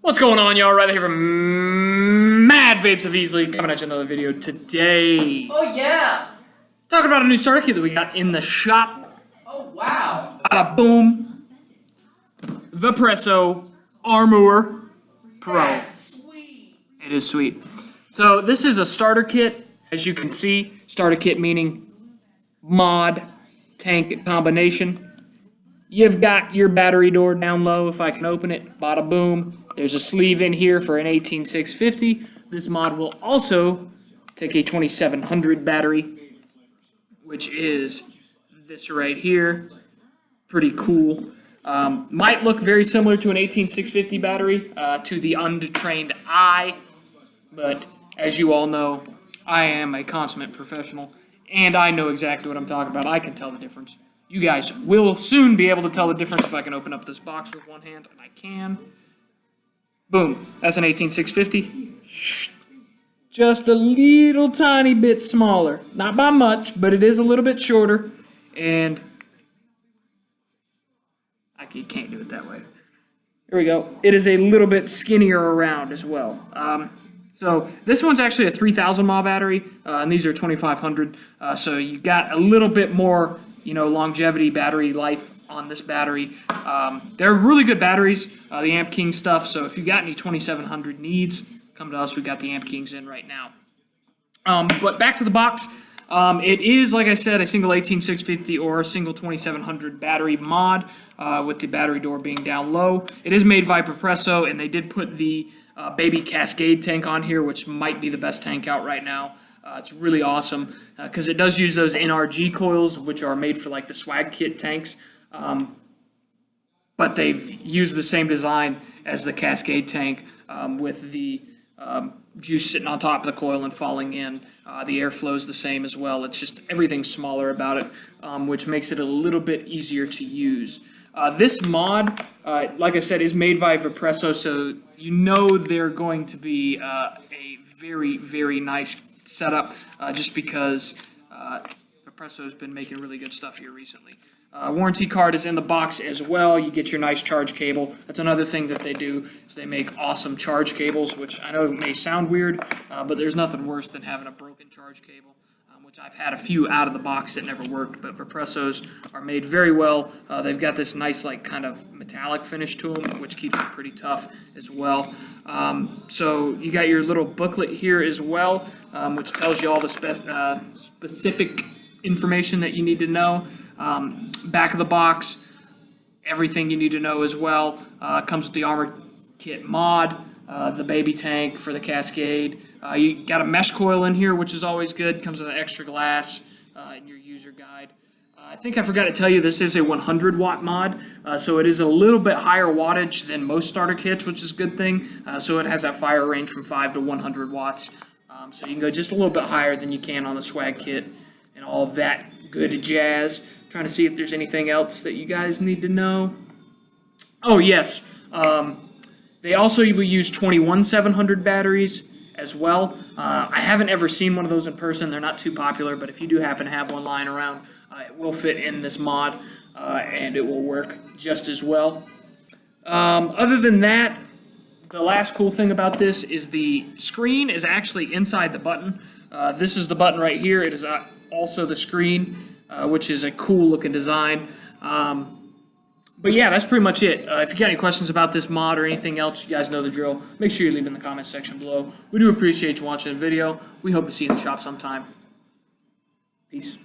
What's going on, y'all? Right here from Mad Vapes of Easily, coming at you another video today. Oh yeah! Talking about a new starter kit that we got in the shop. Oh wow! Bada boom. Vaporesso Armor Pro. That's sweet. It is sweet. So this is a starter kit, as you can see. Starter kit meaning mod tank combination. You've got your battery door down low. If I can open it, bada boom. There's a sleeve in here for an 18650. This mod will also take a 2700 battery, which is this right here. Pretty cool. Might look very similar to an 18650 battery to the untrained eye, but as you all know, I am a consummate professional, and I know exactly what I'm talking about. I can tell the difference. You guys will soon be able to tell the difference if I can open up this box with one hand, and I can. Boom. That's an 18650. Just a little tiny bit smaller. Not by much, but it is a little bit shorter, and you can't do it that way. Here we go. It is a little bit skinnier around as well. So this one's actually a 3000 mAh battery, and these are 2500. So you got a little bit more, longevity battery life on this battery. They're really good batteries, the Amp King stuff. So if you got any 2700 needs, come to us. We got the Amp Kings in right now. But back to the box. It is, like I said, a single 18650 or a single 2700 battery mod with the battery door being down low. It is made by Vaporesso, and they did put the baby Cascade tank on here, which might be the best tank out right now. It's really awesome because it does use those NRG coils, which are made for like the swag kit tanks. But they've used the same design as the Cascade tank with the juice sitting on top of the coil and falling in. The airflow is the same as well. It's just everything's smaller about it, which makes it a little bit easier to use. This mod, like I said, is made by Vaporesso, so you know they're going to be a very, very nice setup just because Vaporesso's been making really good stuff here recently. Warranty card is in the box as well. You get your nice charge cable. That's another thing that they do is they make awesome charge cables, which I know may sound weird, but there's nothing worse than having a broken charge cable, which I've had a few out of the box that never worked, but Vaporessos are made very well. They've got this nice kind of metallic finish to them, which keeps them pretty tough as well. So you got your little booklet here as well, which tells you all the specific information that you need to know. Back of the box, everything you need to know as well. Comes with the Armor Kit mod, the baby tank for the Cascade. You got a mesh coil in here, which is always good. Comes with an extra glass in your user guide. I think I forgot to tell you this is a 100 watt mod, so it is a little bit higher wattage than most starter kits, which is a good thing. So it has that fire range from 5 to 100 watts. So you can go just a little bit higher than you can on the swag kit and all that good jazz. Trying to see if there's anything else that you guys need to know. Oh, yes. They also will use 21700 batteries as well. I haven't ever seen one of those in person. They're not too popular, but if you do happen to have one lying around, it will fit in this mod, and it will work just as well. Other than that, the last cool thing about this is the screen is actually inside the button. This is the button right here. It is also the screen, which is a cool looking design. But yeah, that's pretty much it. If you got any questions about this mod or anything else, you guys know the drill. Make sure you leave in the comments section below. We do appreciate you watching the video. We hope to see you in the shop sometime. Peace.